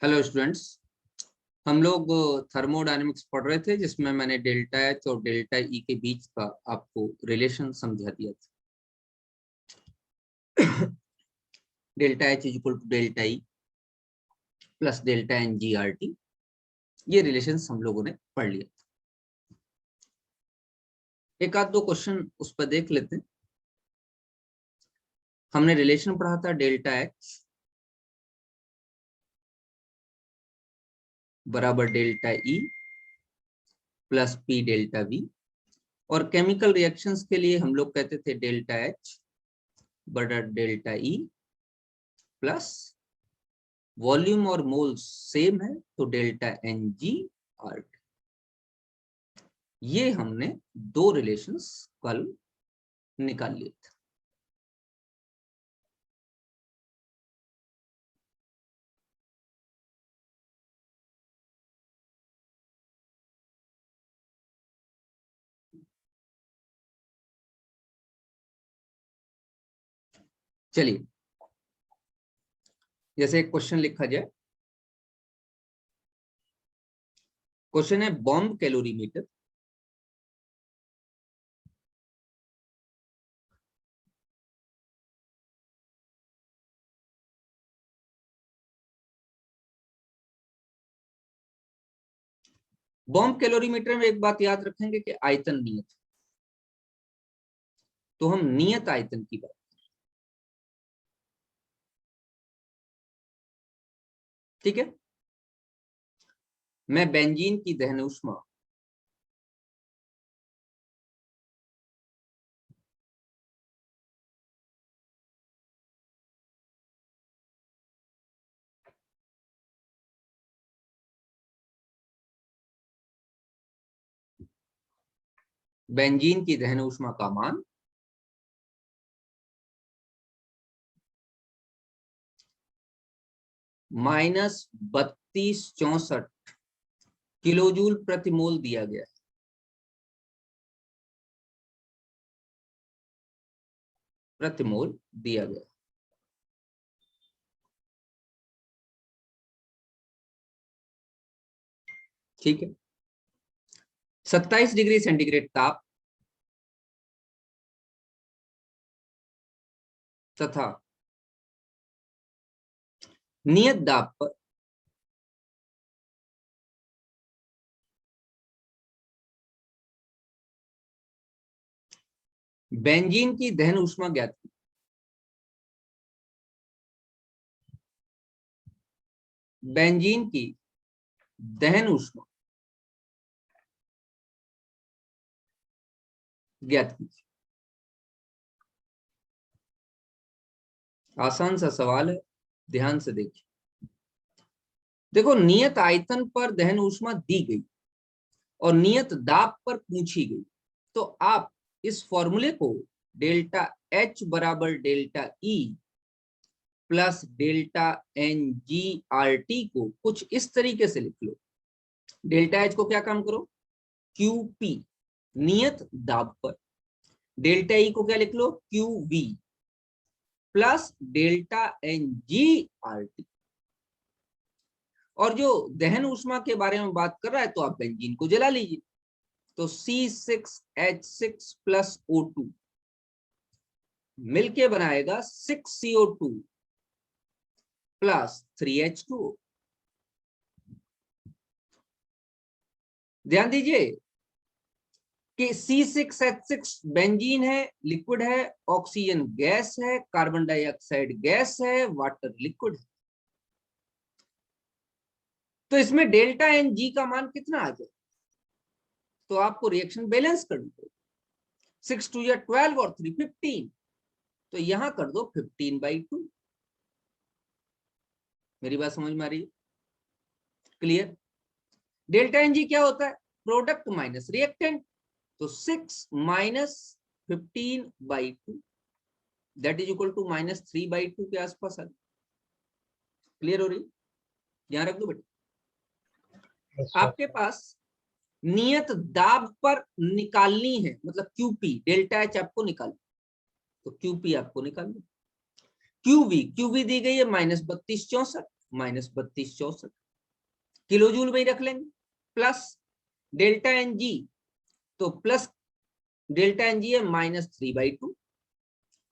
Hello students, हम लोग thermodynamics पढ़ रहे थे जिसमें मैंने डेल्टा एच और डेल्टा ई के बीच का आपको रिलेशन समझा दिया था। Delta H is equal to delta E plus delta N G R T, ये रिलेशन हम लोगों ने पढ़ लिया था। एक आध दो क्वेश्चन उस पर देख लेते हैं। हमने रिलेशन पढ़ा था डेल्टा एच बराबर delta E plus P delta V, और केमिकल रिएक्शंस के लिए हम लोग कहते थे डेल्टा एच बटा डेल्टा ई प्लस वॉल्यूम और मोल्स सेम है तो delta N G R T. ये हमने दो रिलेशंस कल निकाल लिए थे। चलिए, जैसे एक क्वेश्चन लिखा जाए। क्वेश्चन है बॉम्ब कैलोरीमीटर बॉम्ब कैलोरीमीटर में एक बात याद रखेंगे कि आयतन नियत, तो हम नियत आयतन की बात, ठीक है। मैं बेंजीन की दहन ऊष्मा बेंजीन की दहन ऊष्मा का मान -3264 किलोजूल प्रति मोल दिया गया है। प्रति मोल दिया गया, ठीक है। 27 डिग्री सेंटीग्रेड ताप तथा नियत दाब पर बेंजीन की दहन ऊष्मा ज्ञात की। बेंजीन की दहन ऊष्मा ज्ञात कीजिए। आसान सा सवाल है, ध्यान से देखिए। देखो, नियत आयतन पर दहन ऊष्मा दी गई और नियत दाब पर पूछी गई, तो आप इस फॉर्मूले को डेल्टा एच बराबर delta E plus delta N G R T को कुछ इस तरीके से लिख लो। डेल्टा एच को क्या काम करो, क्यू पी नियत दाब पर, डेल्टा ई को क्या लिख लो, Q V plus delta N G R T. और जो दहन ऊष्मा के बारे में बात कर रहा है तो आप बेंजीन को जला लीजिए, तो C6H6 प्लस O2 मिलके बनाएगा 6CO2 प्लस 3H2O। ध्यान दीजिए कि C6H6 बेंजीन है, लिक्विड है, ऑक्सीजन गैस है, कार्बन डाइऑक्साइड गैस है, वाटर लिक्विड है। तो इसमें डेल्टा एन जी का मान कितना आ जाए, तो आपको रिएक्शन बैलेंस करनी पड़ेगी। 6 2 या 12 और 3 15, तो यहां कर दो 15/2। मेरी बात समझ में आ रही है? क्लियर? डेल्टा एन जी क्या होता है, प्रोडक्ट माइनस रिएक्टेंट, तो 6 minus 15/2 that is equal to -3/2 के आसपास आ। क्लियर हो रही? ध्यान रख दो बेटा। आपके पास नियत दाब पर निकालनी है, मतलब क्यूपी, डेल्टा एच आपको निकालना, तो क्यूपी आपको निकालना। क्यूवी दी गई है -3264, माइनस 3264 किलो जूल में ही रख लेंगे, प्लस डेल्टा एन जी, तो प्लस डेल्टा एन जी है -3/2।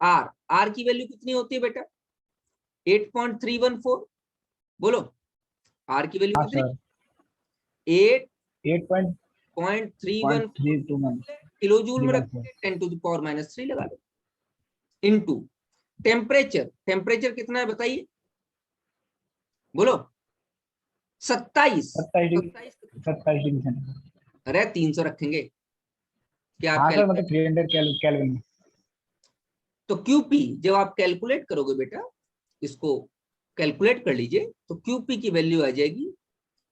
आर, आर की वैल्यू कितनी होती है बेटा? 8.314। बोलो आर की वैल्यू कितनी? 8.314 किलो जूल में रखेंगे, 10⁻³ लगा लो, इनटू टेम्परेचर। टेम्परेचर कितना है बताइए, बोलो 27। 27 डिग्री। अरे 300 रखेंगे क्या आप? हाँ सर, मतलब 300 केल्विन। तो क्यूपी जब आप कैलकुलेट करोगे बेटा, इसको कैलकुलेट कर लीजिए, तो क्यूपी की वैल्यू आ जाएगी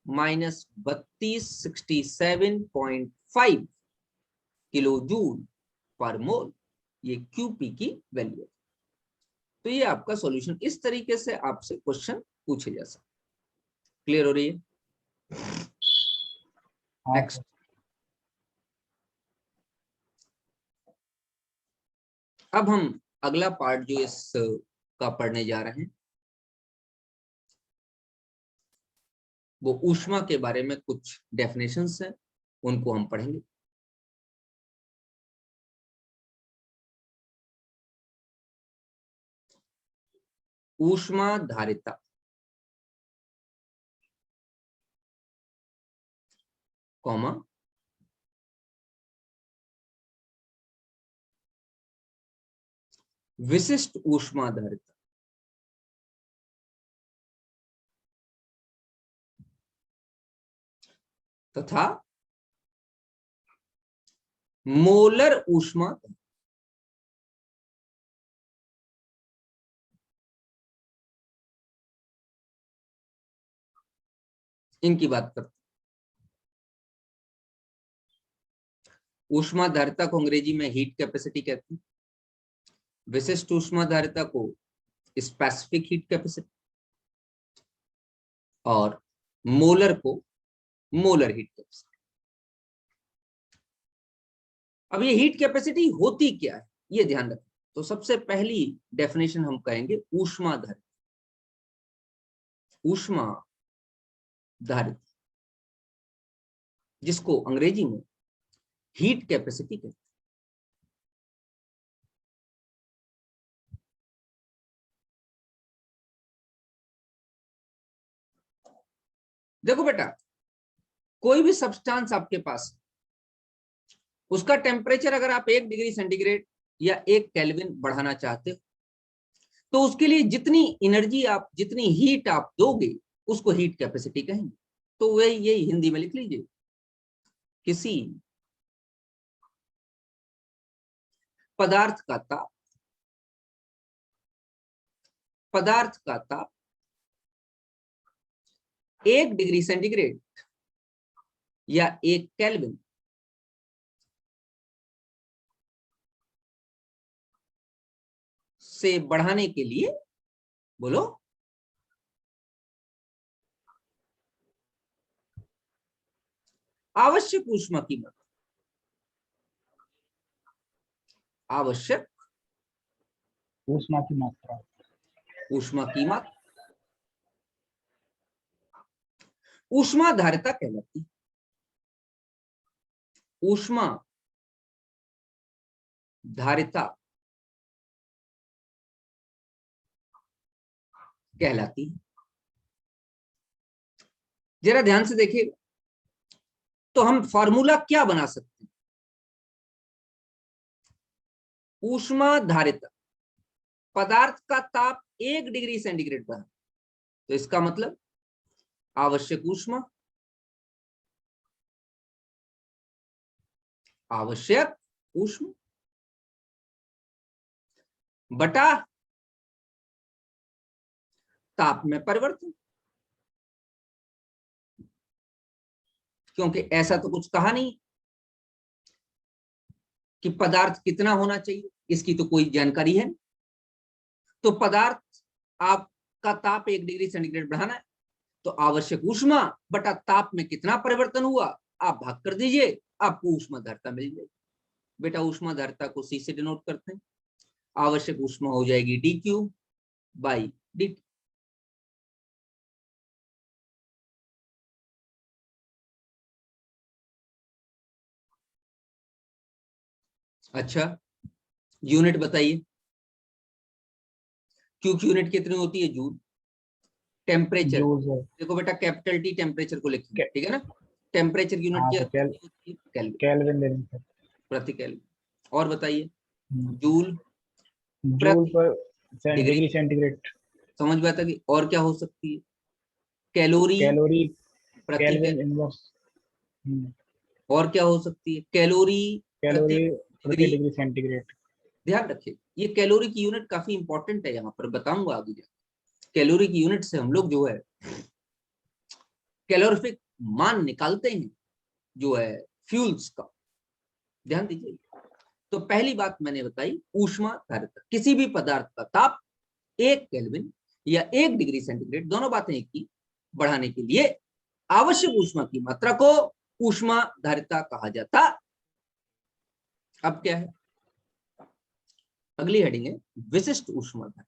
-3267.5 किलो जूल पर मोल। ये क्यूपी की वैल्यू है। तो ये आपका सॉल्यूशन, इस तरीके से आपसे क्वेश्चन पूछे जा सकते। क्लियर हो रही है? नेक्स्ट, अब हम अगला पार्ट जो इस का पढ़ने जा रहे हैं, वो ऊष्मा के बारे में कुछ डेफिनेशंस हैं, उनको हम पढ़ेंगे। ऊष्मा धारिता, कॉमा विशिष्ट ऊष्मा धारिता तथा मोलर ऊष्मा, इनकी बात करते हैं। ऊष्मा धारिता को अंग्रेजी में हीट कैपेसिटी कहते हैं, विशिष्ट ऊष्मा धारिता को स्पेसिफिक हीट कैपेसिटी, और मोलर को मोलर हीट कैपेसिटी। अब ये हीट कैपेसिटी होती क्या है, ये ध्यान रखें। तो सबसे पहली डेफिनेशन हम कहेंगे ऊष्मा धारिता। ऊष्मा धारिता जिसको अंग्रेजी में हीट कैपेसिटी कहते हैं। देखो बेटा, कोई भी सब्सटेंस आपके पास, उसका टेम्परेचर अगर आप 1 डिग्री सेंटीग्रेड या 1 केल्विन बढ़ाना चाहते हो, तो उसके लिए जितनी एनर्जी आप, जितनी हीट आप दोगे, उसको हीट कैपेसिटी कहेंगे। तो वही यही हिंदी में लिख लीजिए, किसी पदार्थ का ताप, पदार्थ का ताप 1 डिग्री सेंटीग्रेड या 1 केल्विन से बढ़ाने के लिए, बोलो, आवश्यक ऊष्मा की मात्रा, आवश्यक ऊष्मा की मात्रा, ऊष्मा की मात्रा ऊष्मा धारिता कहलाती है। ऊष्मा धारिता कहलाती है। जरा ध्यान से देखिए, तो हम फॉर्मूला क्या बना सकते हैं? ऊष्मा धारिता, पदार्थ का ताप 1 डिग्री सेंटीग्रेड पर है, तो इसका मतलब आवश्यक ऊष्मा, आवश्यक ऊष्मा बटा ताप में परिवर्तन। क्योंकि ऐसा तो कुछ कहा नहीं कि पदार्थ कितना होना चाहिए, इसकी तो कोई जानकारी है। तो पदार्थ, आपका ताप 1 डिग्री सेंटीग्रेड बढ़ाना है, तो आवश्यक ऊष्मा बटा ताप में कितना परिवर्तन हुआ, आप भाग कर दीजिए, आपको ऊष्मा धारिता मिल जाएगी। बेटा ऊष्मा धारिता को सी से डिनोट करते हैं। आवश्यक ऊष्मा हो जाएगी dQ/dt। अच्छा, यूनिट बताइए। क्यू की यूनिट कितनी होती है? जूल। Temperature, joule sir. देखो बेटा कैपिटल टी टेम्परेचर को लिखेंगे, ठीक है ना। टेम्परेचर की यूनिट हाँ क्या सर, कितनी होती है? केल्विन, केल्विन ले लेंगे सर। प्रति केल्विन। और बताइए, हम्म, जूल जूल प्रति पर डिग्री, डिग्री सेंटीग्रेड। समझ में आता कि और क्या हो सकती है? कैलोरी कैलोरी, प्रति केल्विन केल्विन। इनवर्स। और क्या हो सकती है? कैलोरी प्रति कैलोरी प्रति डिग्री। Degree centigrade. ध्यान रखिए, ये कैलोरी की यूनिट काफी इंपॉर्टेंट है, यहाँ पर बताऊंगा आगे जाके। कैलोरी की यूनिट से हम लोग जो है कैलोरीफिक मान निकालते हैं, जो है फ्यूल्स का। ध्यान दीजिए। तो पहली बात मैंने बताई, ऊष्मा धारिता, किसी भी पदार्थ का ताप 1 केल्विन या 1 डिग्री सेंटीग्रेड, दोनों बातें एक ही, बढ़ाने के लिए आवश्यक ऊष्मा की मात्रा को ऊष्मा धारिता कहा जाता। अब क्या है? अगली हेडिंग है विशिष्ट ऊष्मा धारिता।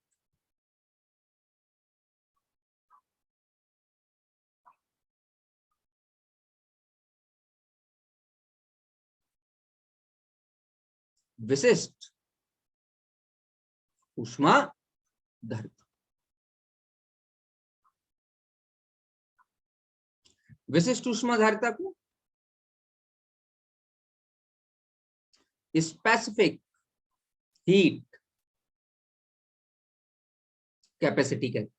विशिष्ट ऊष्मा धारिता, विशिष्ट ऊष्मा धारिता को स्पेसिफिक हीट कैपेसिटी कहते।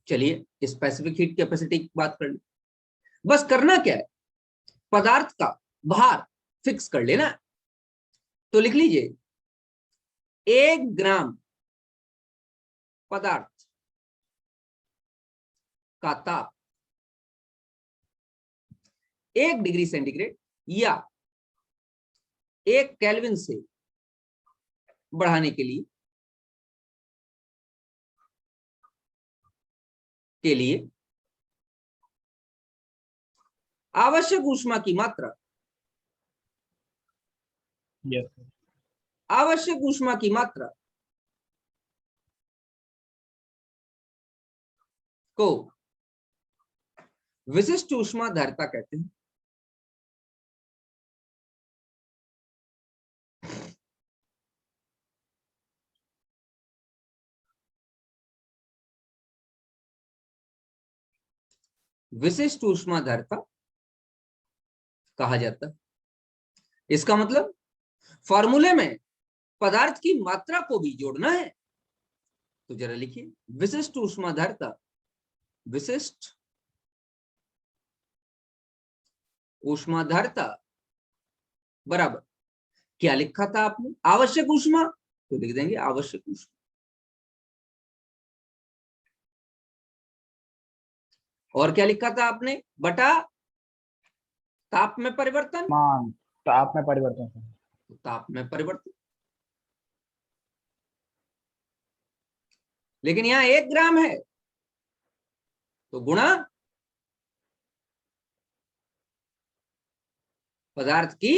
चलिए स्पेसिफिक हीट कैपेसिटी की बात कर ले। बस करना क्या है, पदार्थ का भार फिक्स कर लेना। तो लिख लीजिए 1 ग्राम पदार्थ का ताप 1 डिग्री सेंटीग्रेड या 1 केल्विन से बढ़ाने के लिए आवश्यक ऊष्मा की मात्रा, यस सर। आवश्यक ऊष्मा की मात्रा को विशिष्ट ऊष्मा धारिता कहते हैं। विशिष्ट ऊष्मा धारिता कहा जाता है। इसका मतलब फॉर्मूले में पदार्थ की मात्रा को भी जोड़ना है। तो जरा लिखिए विशिष्ट ऊष्मा धारिता, विशिष्ट ऊष्मा धारिता बराबर क्या लिखा था आपने? आवश्यक ऊष्मा, तो लिख देंगे आवश्यक ऊष्मा। और क्या लिखा था आपने? बटा ताप में परिवर्तन, मान, ताप में परिवर्तन सर। तो ताप में परिवर्तन। लेकिन यहां 1 ग्राम है, तो गुणा पदार्थ की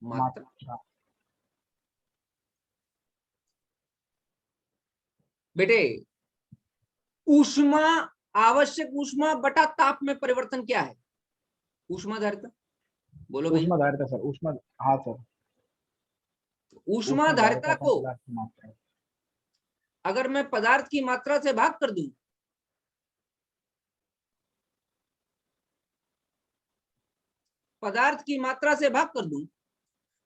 मात्रा। मात्रा। बेटे ऊष्मा, आवश्यक ऊष्मा बटा ताप में परिवर्तन क्या है? ऊष्मा धारिता। बोलो भैया। ऊष्मा धारिता सर, ऊष्मा। हाँ सर। ऊष्मा ऊष्मा धारिता धारिता का को पदार्थ की मात्रा। अगर मैं पदार्थ की मात्रा से भाग कर दूं, पदार्थ की मात्रा से भाग कर दूं,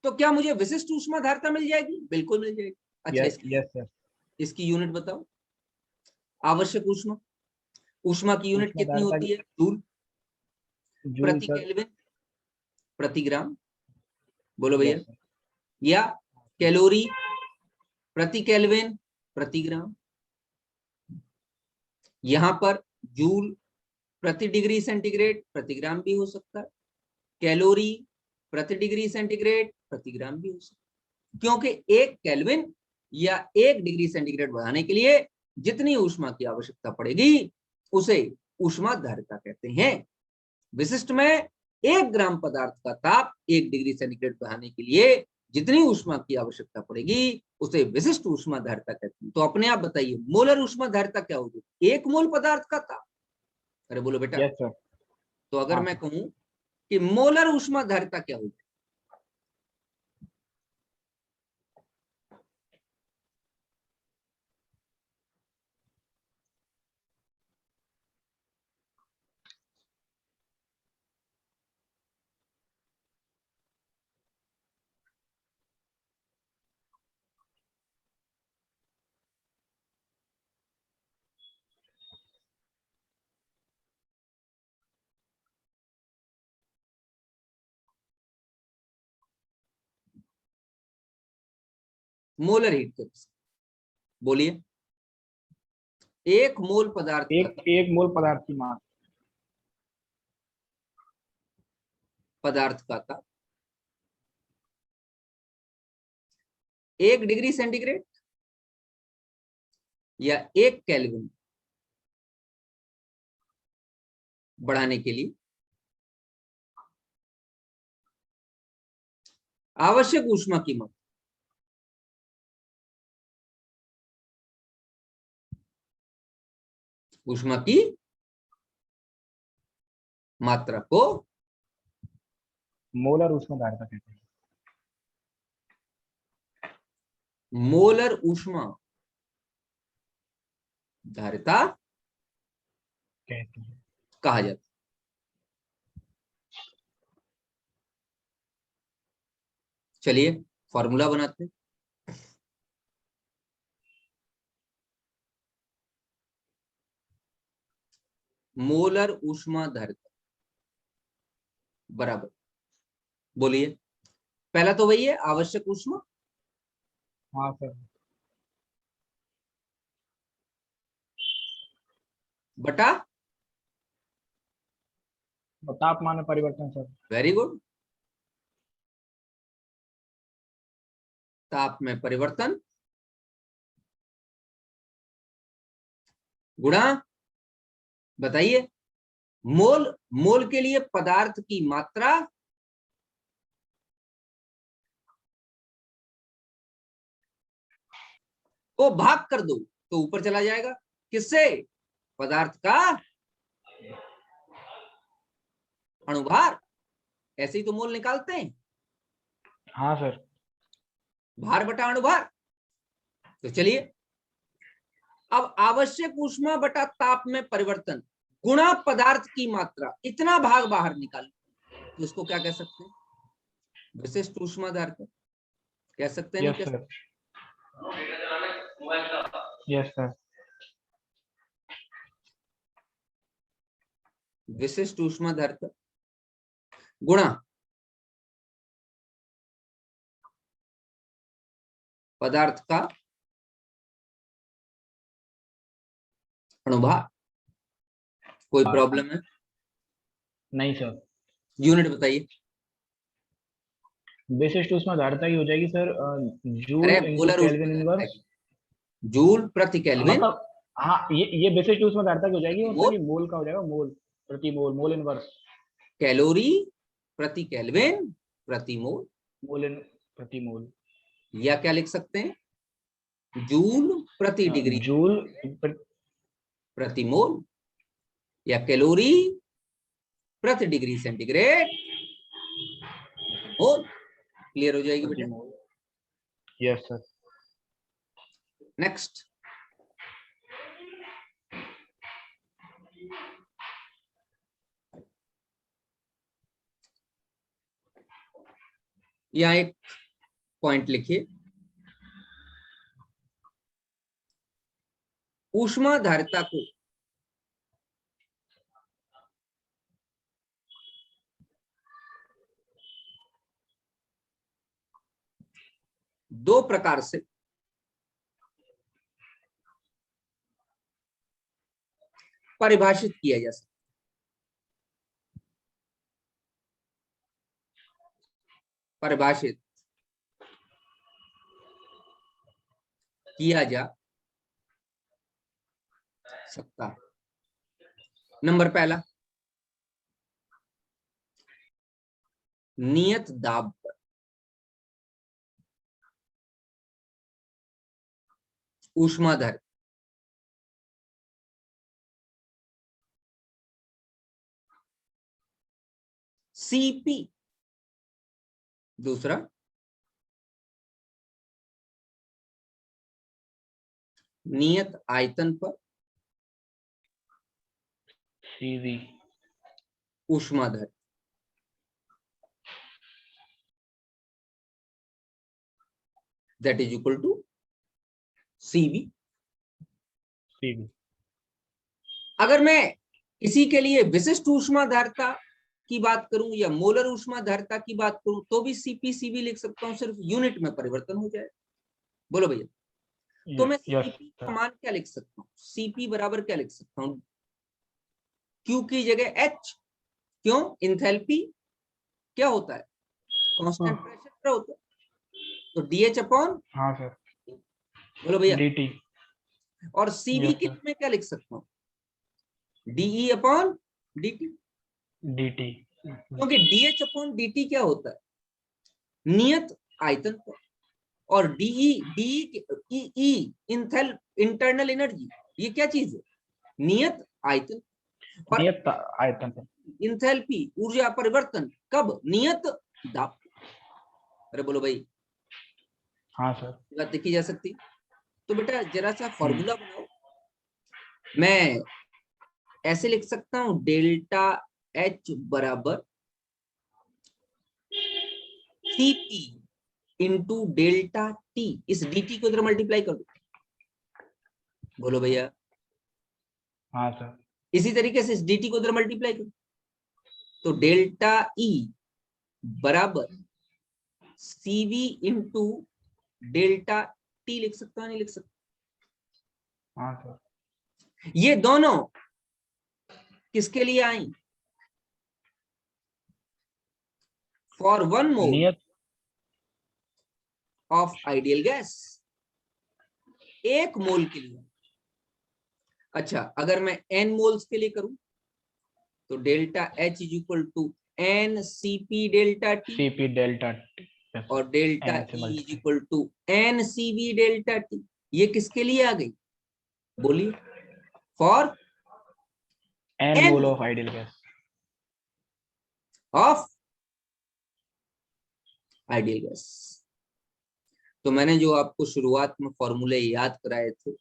तो क्या मुझे विशिष्ट ऊष्मा धारिता मिल जाएगी? बिल्कुल मिल जाएगी। अच्छा यस यस सर। इसकी यूनिट बताओ। आवश्यक ऊष्मा, ऊष्मा की यूनिट ऊष्मा कितनी धारिता होती है? जूल जूल प्रति सर। केल्विन प्रति ग्राम। बोलो भैया। Yes sir. या कैलोरी प्रति केल्विन प्रति ग्राम। यहां पर जूल प्रति डिग्री सेंटीग्रेड प्रति ग्राम भी हो सकता है, कैलोरी प्रति डिग्री सेंटीग्रेड प्रति ग्राम भी हो सकता है, क्योंकि 1 केल्विन या 1 डिग्री सेंटीग्रेड बढ़ाने के लिए जितनी ऊष्मा की आवश्यकता पड़ेगी उसे ऊष्मा धारिता कहते हैं। विशिष्ट में 1 ग्राम पदार्थ का ताप 1 डिग्री सेंटीग्रेड बढ़ाने के लिए जितनी ऊष्मा की आवश्यकता पड़ेगी उसे विशिष्ट ऊष्मा धारिता कहते हैं। तो अपने आप बताइए मोलर ऊष्मा धारिता क्या होगी? 1 मोल पदार्थ का ताप। अरे बोलो बेटा। Yes sir. तो अगर हाँ मैं सर। कहूं कि मोलर ऊष्मा धारिता क्या होगी, मोलर हीट कैपेसिटी। बोलिए, एक मोल पदार्थ एक मोल पदार्थ की मात्रा। पदार्थ का ताप 1 डिग्री सेंटीग्रेड या 1 केल्विन बढ़ाने के लिए आवश्यक ऊष्मा की मात्रा ऊष्मा की मात्रा को मोलर ऊष्मा धारिता कहते हैं। मोलर ऊष्मा धारिता कहते हैं। कहा जाता है। चलिए फॉर्मूला बनाते हैं। मोलर ऊष्मा धारिता बराबर, बोलिए, पहला तो वही है आवश्यक ऊष्मा हाँ सर। बटा तापमान में परिवर्तन सर। वेरी गुड, ताप में परिवर्तन गुणा, बताइए, मोल, मोल के लिए पदार्थ की मात्रा को भाग कर दो तो ऊपर चला जाएगा, किससे? पदार्थ का अणुभार। ऐसे ही तो मोल निकालते हैं, हाँ सर। भार बटा अणुभार। तो चलिए, अब आवश्यक ऊष्मा बटा ताप में परिवर्तन गुणा पदार्थ की मात्रा, इतना भाग बाहर निकाल, तो इसको क्या कह सकते हैं? विशिष्ट ऊष्मा धारिता कह सकते हैं, नहीं कह सकते? Yes sir. विशिष्ट ऊष्मा धारिता गुणा पदार्थ का अणुभार। कोई प्रॉब्लम है? नहीं सर। यूनिट बताइए। विशिष्ट ऊष्मा धारिता की हो जाएगी सर जूल अरे इंटू मोलर केल्विन ऊष्मा धारिता इनवर्स। की, जूल प्रति केल्विन, मतलब हाँ, ये विशिष्ट ऊष्मा धारिता की हो जाएगी, और सर मोल, ये मोल का हो जाएगा, मोल प्रति मोल, मोल इनवर्स। कैलोरी प्रति केल्विन प्रति मोल, मोल इन प्रति मोल, या क्या लिख सकते हैं? जूल प्रति डिग्री जूल प्रति मोल, या कैलोरी प्रति डिग्री सेंटीग्रेड मोल। क्लियर हो जाएगी प्रति बेटा। मोल। Yes sir. नेक्स्ट, यहां एक पॉइंट लिखिए, ऊष्मा धारिता को दो प्रकार से परिभाषित किया जा सकता है। परिभाषित किया जा सकता है। नंबर पहला, नियत दाब पर ऊष्मा धारिता, सीपी। दूसरा, नियत आयतन पर सीवी ऊष्मा धारिता, that is equal to CV. CV. अगर मैं इसी के लिए विशिष्ट ऊष्मा धारिता की बात करूं या मोलर ऊष्मा धारिता की बात करूं तो भी सीपी सीवी लिख सकता हूं, सिर्फ यूनिट में परिवर्तन हो जाए। बोलो भैया। तो मैं यस सीपी का सर। मान क्या लिख सकता हूँ, सीपी बराबर क्या लिख सकता हूँ, क्यू की जगह एच। क्यों, इंथैल्पी क्या होता है, कांस्टेंट प्रेशर होता है, तो डीएच अपॉन, हाँ सर। बोलो भैया। dt। और सीवी यस के सर। लिए मैं क्या लिख सकता हूँ, डीई अपॉन dt, dt। क्योंकि डीएच अपॉन dt क्या होता है, नियत आयतन पर, और डीई डीई इंटरनल एनर्जी, ये क्या चीज है, नियत आयतन। और नियत आयतन पर। इंथैल्पी ऊर्जा परिवर्तन कब, नियत दाब। अरे बोलो भाई, हाँ सर। बात देखी जा सकती। तो बेटा जरा सा हम्म। फॉर्मूला बनाओ। मैं ऐसे लिख सकता हूं, डेल्टा एच बराबर सीपी इंटू डेल्टा टी, इस dt को इधर मल्टीप्लाई कर दो, बोलो भैया। हाँ सर। इसी तरीके से इस dt को इधर मल्टीप्लाई करो, तो डेल्टा ई बराबर सीवी इंटू डेल्टा टी लिख सकता है, नहीं लिख सकता। हाँ सर। ये दोनों किसके लिए आई, फॉर 1 मोल नियत। ऑफ आइडियल गैस, 1 मोल के लिए। अच्छा, अगर मैं n मोल्स के लिए करूं, तो delta H is equal to N CP delta T, cp delta t। Yes sir. और डेल्टा n से E is multiply. Equal to n CV delta T. ये किसके लिए आ गई, बोलिए, for n n mole mole of ideal gas. Of ideal gas. तो मैंने जो आपको शुरुआत में फॉर्मूले याद कराए थे,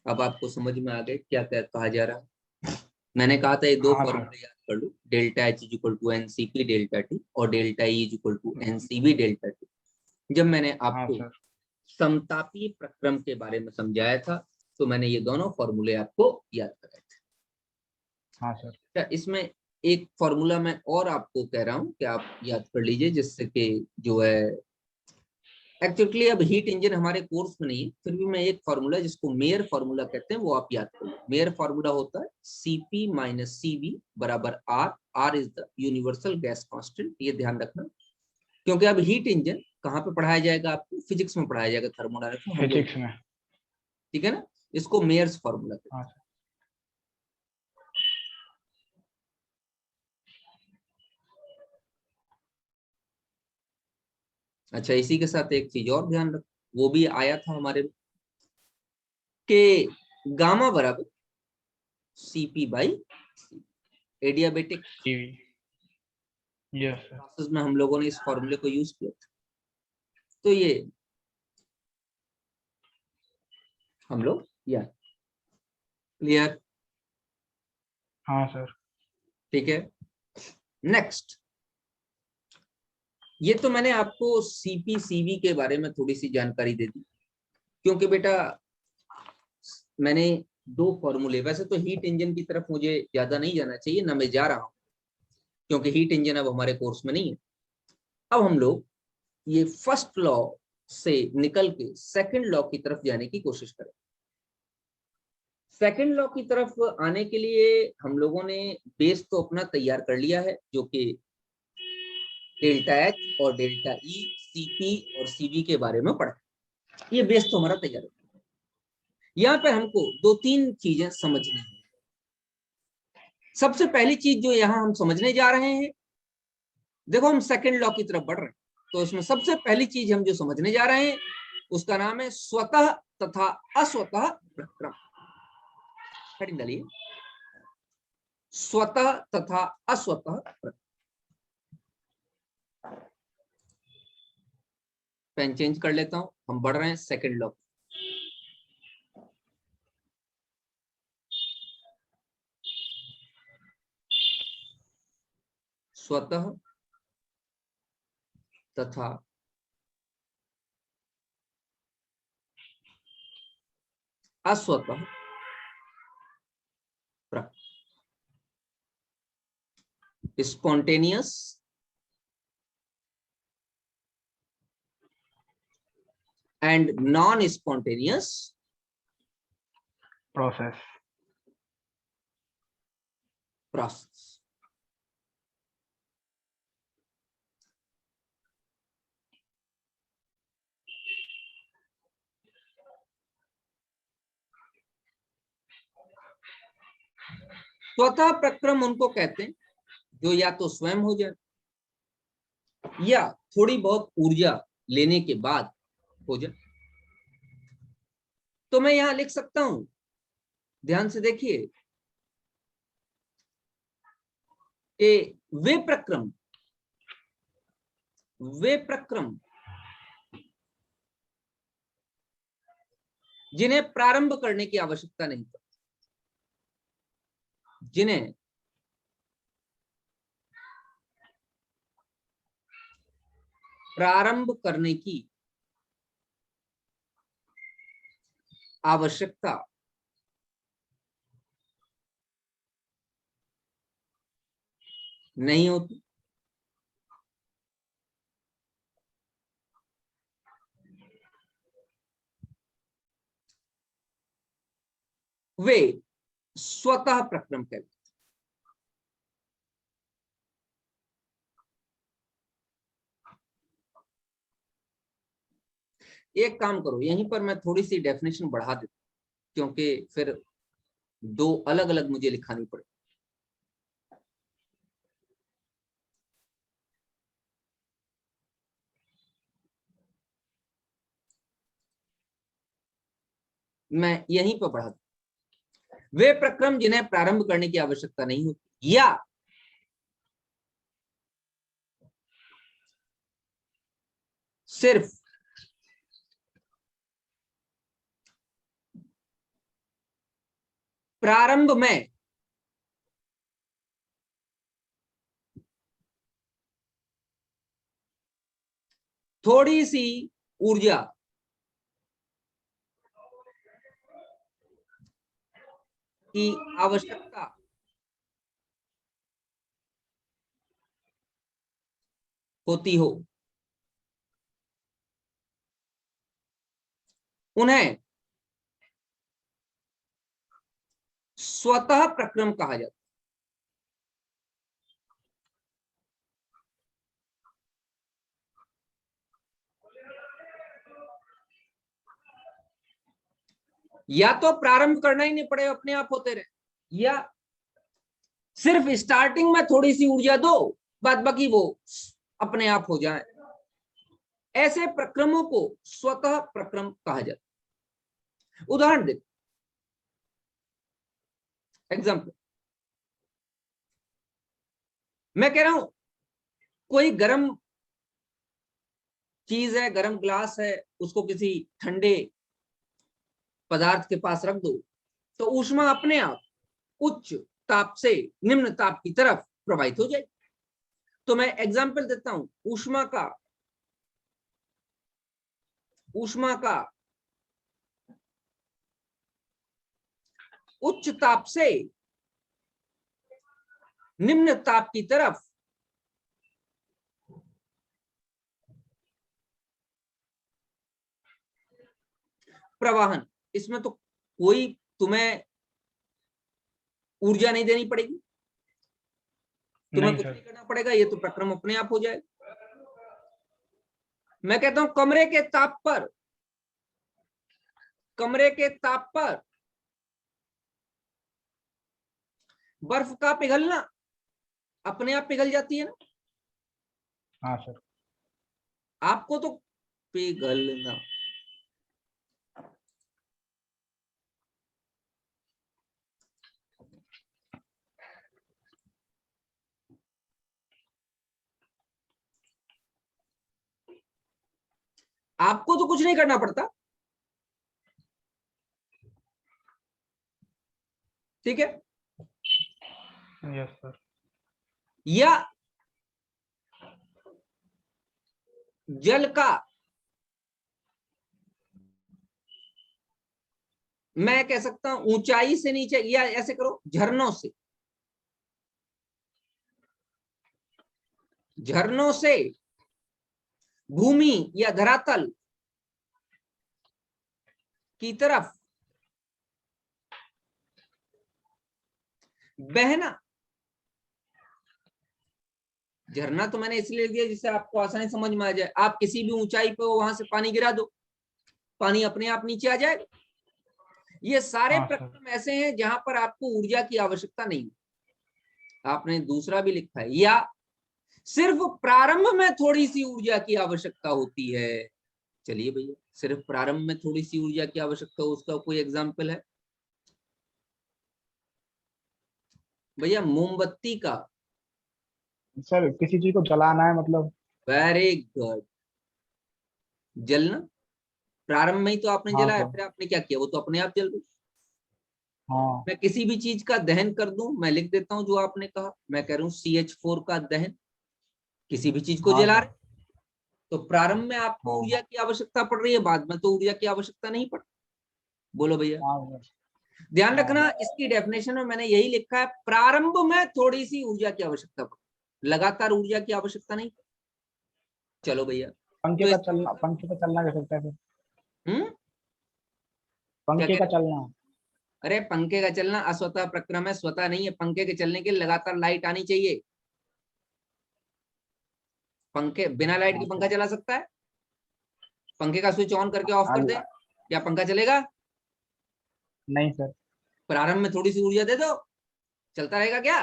अब आपको समझ में आ गए क्या क्या कहा जा रहा है। मैंने कहा था ये दो हाँ सर। फॉर्मूले याद कर लो, delta H is equal to N CP delta T, और delta E is equal to N C B delta T. जब मैंने हाँ आपको सर। समतापीय प्रक्रम के बारे में समझाया था, तो मैंने ये दोनों फॉर्मूले आपको याद कराए थे। हाँ सर। अच्छा, इसमें एक फॉर्मूला मैं और आपको कह रहा हूं कि आप याद कर लीजिए, जिससे कि जो है, एक्चुअली अब हीट इंजन हमारे कोर्स में नहीं है, फिर भी मैं एक फॉर्मूला जिसको मेयर फॉर्मूला कहते हैं वो आप याद कर लो। मेयर फॉर्मूला होता है सीपी माइनस सीवी बराबर R, R is the universal gas constant, ये ध्यान रखना। क्योंकि अब हीट इंजन कहाँ पे पढ़ाया जाएगा, आपको फिजिक्स में पढ़ाया जाएगा, थर्मोडायनेमिक्स में हम लोग, फिजिक्स में। ठीक है ना। इसको मेयर्स फॉर्मूला कहते हाँ हैं। सर। अच्छा, इसी के साथ एक चीज और ध्यान रखो, वो भी आया था हमारे में, कि गामा बराबर CP by adiabatic cv। Yes sir. Process में हम लोगों ने इस फॉर्मूले को यूज किया था, तो ये हम लोग यार, क्लियर, हाँ सर। ठीक है। नेक्स्ट, ये तो मैंने आपको सीपी सीवी के बारे में थोड़ी सी जानकारी दे दी, क्योंकि बेटा मैंने दो फॉर्मूले, वैसे तो हीट इंजन की तरफ मुझे ज्यादा नहीं जाना चाहिए ना, मैं जा रहा हूं, क्योंकि हीट इंजन अब हमारे कोर्स में नहीं है। अब हम लोग ये फर्स्ट लॉ से निकल के सेकंड लॉ की तरफ जाने की कोशिश करें। सेकंड लॉ की तरफ आने के लिए हम लोगों ने बेस तो अपना तैयार कर लिया है, जो कि डेल्टा एच और डेल्टा ई, सीपी और सीवी के बारे में पढ़ा। ये बेस तो हमारा तैयार है। यहाँ पे हमको दो तीन चीजें समझनी है। सबसे पहली चीज जो यहाँ हम समझने जा रहे हैं, देखो हम सेकंड लॉ की तरफ बढ़ रहे हैं, तो इसमें सबसे पहली चीज हम जो समझने जा रहे हैं उसका नाम है स्वतः तथा अस्वतः प्रक्रम। हेडिंग डालिए, स्वतः तथा अस्वतः प्रक्रम। पेन चेंज कर लेता हूं, हम बढ़ रहे हैं सेकंड लॉ। स्वतः तथा अस्वतः प्रक्रम, स्पॉन्टेनियस and non-spontaneous process. स्वतः प्रक्रम उनको कहते हैं जो या तो स्वयं हो जाए या थोड़ी बहुत ऊर्जा लेने के बाद हो जाए। तो मैं यहां लिख सकता हूं, ध्यान से देखिए कि वे प्रक्रम जिन्हें प्रारंभ करने की आवश्यकता नहीं पड़ती, जिन्हें प्रारंभ करने की आवश्यकता नहीं होती, वे स्वतः प्रक्रम कहते हैं। एक काम करो, यहीं पर मैं थोड़ी सी डेफिनेशन बढ़ा देता हूं, क्योंकि फिर दो अलग अलग मुझे लिखानी पड़े। मैं यहीं पर बढ़ा दूं, वे प्रक्रम जिन्हें प्रारंभ करने की आवश्यकता नहीं होती या सिर्फ प्रारंभ में थोड़ी सी ऊर्जा की आवश्यकता होती हो, उन्हें स्वतः प्रक्रम कहा जाता है। या तो प्रारंभ करना ही नहीं पड़े, अपने आप होते रहे, या सिर्फ स्टार्टिंग में थोड़ी सी ऊर्जा दो, बाद बाकी वो अपने आप हो जाए। ऐसे प्रक्रमों को स्वतः प्रक्रम कहा जाता है। उदाहरण देखो, एग्जाम्पल, मैं कह रहा हूं कोई गर्म चीज है, गर्म ग्लास है, उसको किसी ठंडे पदार्थ के पास रख दो तो ऊष्मा अपने आप उच्च ताप से निम्न ताप की तरफ प्रवाहित हो जाएगी। तो मैं एग्जाम्पल देता हूं, ऊष्मा का उच्च ताप से निम्न ताप की तरफ प्रवाहन। इसमें तो कोई तुम्हें ऊर्जा नहीं देनी पड़ेगी, तुम्हें कुछ नहीं करना पड़ेगा, ये तो प्रक्रम अपने आप हो जाएगा। मैं कहता हूं कमरे के ताप पर बर्फ का पिघलना अपने आप पिघल जाती है ना। हाँ सर। आपको तो पिघलना, आपको तो कुछ नहीं करना पड़ता, ठीक है। Yes sir. या जल का, मैं कह सकता हूं ऊंचाई से नीचे, या ऐसे करो झरनों से भूमि या धरातल की तरफ बहना। झरना तो मैंने इसलिए दिया जिससे आपको आसानी समझ में आ जाए। आप किसी भी ऊंचाई पे हो, वहां से पानी गिरा दो, पानी अपने आप नीचे आ जाएगा। ये सारे हाँ सर। प्रक्रम ऐसे हैं जहां पर आपको ऊर्जा की आवश्यकता नहीं। आपने दूसरा भी लिखा है, या सिर्फ प्रारंभ में थोड़ी सी ऊर्जा की आवश्यकता होती है। चलिए भैया, सिर्फ प्रारंभ में थोड़ी सी ऊर्जा की आवश्यकता हो, उसका कोई एग्जाम्पल है? भैया मोमबत्ती का। सर किसी चीज को जलाना है मतलब। Very good. जलना, प्रारंभ में ही तो आपने हाँ जलाया, सर। फिर आपने क्या किया? वो तो अपने आप जल गई। हाँ। मैं किसी भी चीज का दहन कर दूं, मैं लिख देता हूं जो आपने कहा, मैं कह रहा हूं CH4 का दहन, किसी भी चीज को हाँ जला सर। रहे। तो प्रारंभ में आपको हाँ। ऊर्जा की आवश्यकता पड़ रही है, बाद में तो ऊर्जा की आवश्यकता नहीं पड़। बोलो भैया। हाँ सर। ध्यान हाँ। रखना, इसकी डेफिनेशन में मैंने यही लिखा है, प्रारंभ में थोड़ी सी ऊर्जा की आवश्यकता पड़, लगातार ऊर्जा की आवश्यकता नहीं। चलो भैया, पंखे तो का इसका चलना, मतलब पंखे का चलना कैसे होता है सर? क्या पंखे कह का रहे हैं? चलना। अरे पंखे का चलना अस्वतः प्रक्रम है, स्वतः नहीं है। पंखे के चलने के लिए लगातार लाइट आनी चाहिए। पंखे बिना लाइट के हाँ पंखा सर। चला सकता है? पंखे का स्विच ऑन करके ऑफ कर दे, हाँ, क्या पंखा चलेगा? नहीं सर। प्रारंभ में थोड़ी सी ऊर्जा दे दो, चलता रहेगा क्या?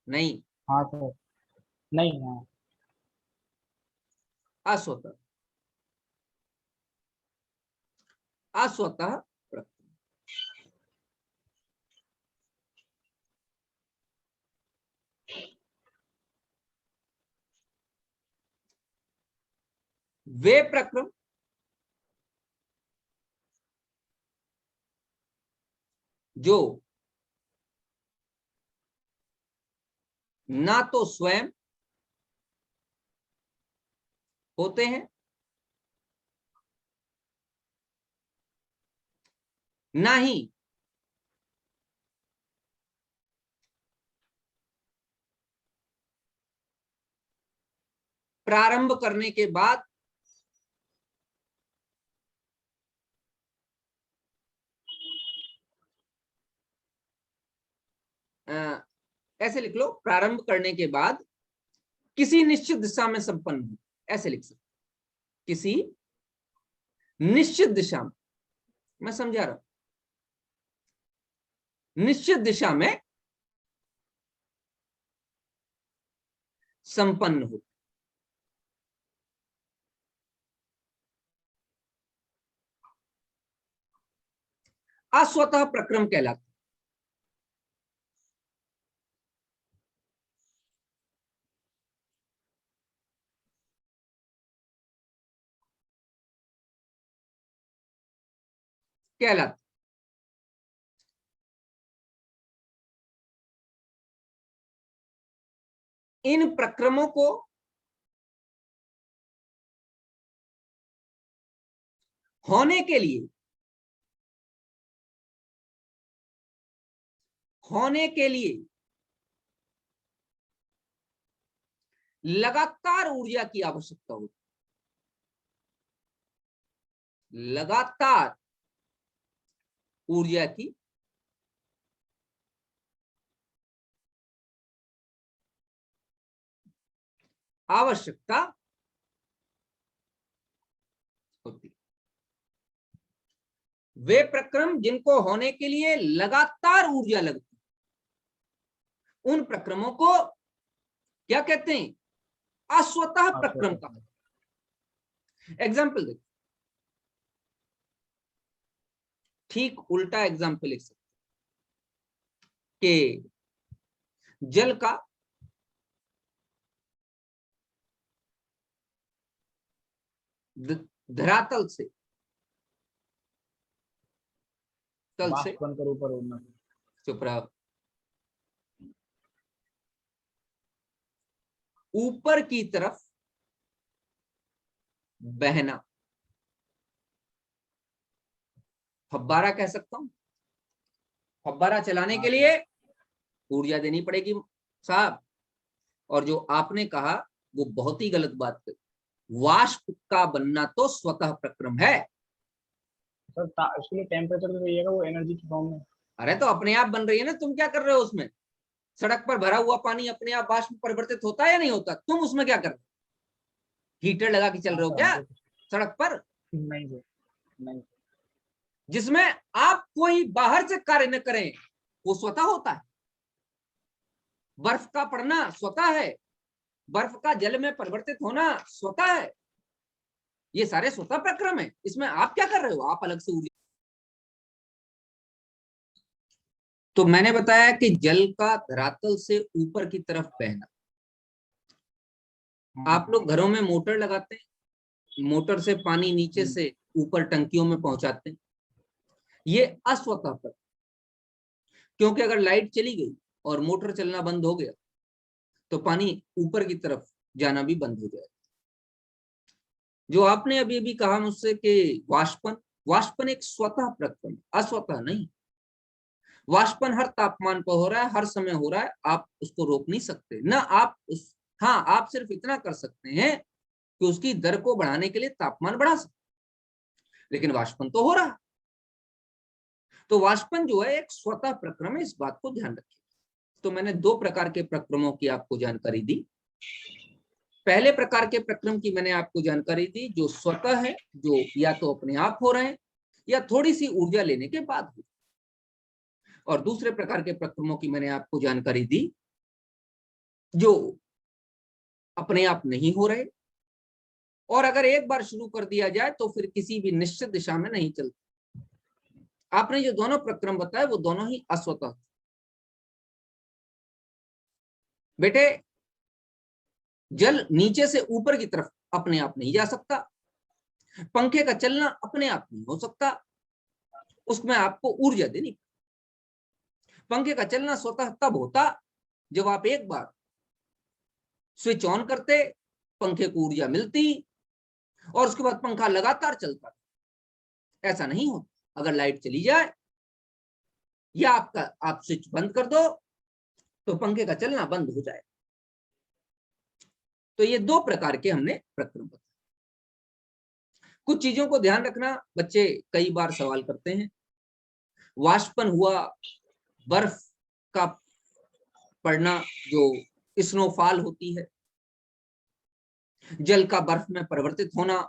नहीं। हाँ सर। नहीं। हाँ। अस्वतः, अस्वतः प्रक्रम। वे प्रक्रम जो ना तो स्वयं होते हैं, ना ही प्रारंभ करने के बाद ऐसे लिख लो, प्रारंभ करने के बाद किसी निश्चित दिशा में संपन्न हो, ऐसे लिख सकते। किसी निश्चित दिशा में, मैं समझा रहा हूं, निश्चित दिशा में संपन्न हो। अस्वतः प्रक्रम कहलाता। कहलाता। इन प्रक्रमों को होने के लिए, होने के लिए लगातार ऊर्जा की आवश्यकता होती। लगातार ऊर्जा की आवश्यकता होती। वे प्रक्रम जिनको होने के लिए लगातार ऊर्जा लगती, उन प्रक्रमों को क्या कहते हैं? अस्वतः हाँ प्रक्रम सर। कहा। एग्जाम्पल देखो, ठीक उल्टा एग्जाम्पल लिख सकते कि जल का धरातल से, तल से, वाष्प बनकर ऊपर उड़ना। चुप रहो, ऊपर की तरफ बहना। फब्बारा कह सकता हूं। फब्बारा चलाने हाँ के सर। लिए ऊर्जा देनी पड़ेगी साहब। और जो आपने कहा वो बहुत ही गलत बात है। वाष्प का बनना तो स्वतः प्रक्रम है। सर उसके लिए टेम्परेचर तो चाहिएगा, वो एनर्जी की फॉर्म में। अरे तो अपने आप बन रही है ना, तुम क्या कर रहे हो उसमें? सड़क पर भरा हुआ पानी अपने आप वाष्प में परिवर्तित होता है या नहीं होता? तुम उसमें क्या कर रहे हो? हीटर लगा के चल हाँ रहे हो सर, क्या हमको सड़क पर? नहीं सर, नहीं। जिसमें आप कोई बाहर से कार्य न करें वो स्वतः होता है। बर्फ का पड़ना स्वतः है, बर्फ का जल में परिवर्तित होना स्वतः है। ये सारे स्वतः प्रक्रम है। इसमें आप क्या कर रहे हो? आप अलग से ऊर्जा। तो मैंने बताया कि जल का धरातल से ऊपर की तरफ बहना। आप लोग घरों में मोटर लगाते हैं, मोटर से पानी नीचे से ऊपर टंकियों में पहुंचाते हैं। ये अस्वतः प्रक्रम, क्योंकि अगर लाइट चली गई और मोटर चलना बंद हो गया तो पानी ऊपर की तरफ जाना भी बंद हो जाएगा। जो आपने अभी अभी कहा मुझसे कि वाष्पन, वाष्पन एक स्वतः प्रक्रम, अस्वतः नहीं। वाष्पन हर तापमान पर हो रहा है, हर समय हो रहा है, आप उसको रोक नहीं सकते ना। आप उस, हाँ, आप सिर्फ इतना कर सकते हैं कि उसकी दर को बढ़ाने के लिए तापमान बढ़ा सकते, लेकिन वाष्पन तो हो रहा है। तो वाष्पन जो है एक स्वतः प्रक्रम है, इस बात को ध्यान रखिए। तो मैंने दो प्रकार के प्रक्रमों की आपको जानकारी दी। पहले प्रकार के प्रक्रम की मैंने आपको जानकारी दी जो स्वतः है, जो या तो अपने आप हो रहे हैं या थोड़ी सी ऊर्जा लेने के बाद हो। और दूसरे प्रकार के प्रक्रमों की मैंने आपको जानकारी दी जो अपने आप नहीं हो रहे, और अगर एक बार शुरू कर दिया जाए तो फिर किसी भी निश्चित दिशा में नहीं चलते। आपने जो दोनों प्रक्रम बताए वो दोनों ही अस्वतः। बेटे, जल नीचे से ऊपर की तरफ अपने आप नहीं जा सकता, पंखे का चलना अपने आप नहीं हो सकता, उसमें आपको ऊर्जा देनी। पंखे का चलना स्वतः तब होता जब आप एक बार स्विच ऑन करते, पंखे को ऊर्जा मिलती और उसके बाद पंखा लगातार चलता। ऐसा नहीं होता। अगर लाइट चली जाए या आप स्विच बंद कर दो तो पंखे का चलना बंद हो जाए। तो ये दो प्रकार के हमने प्रक्रम बताए। कुछ चीजों को ध्यान रखना, बच्चे कई बार सवाल करते हैं। वाष्पन हुआ, बर्फ का पड़ना जो स्नोफॉल होती है, जल का बर्फ में परिवर्तित होना,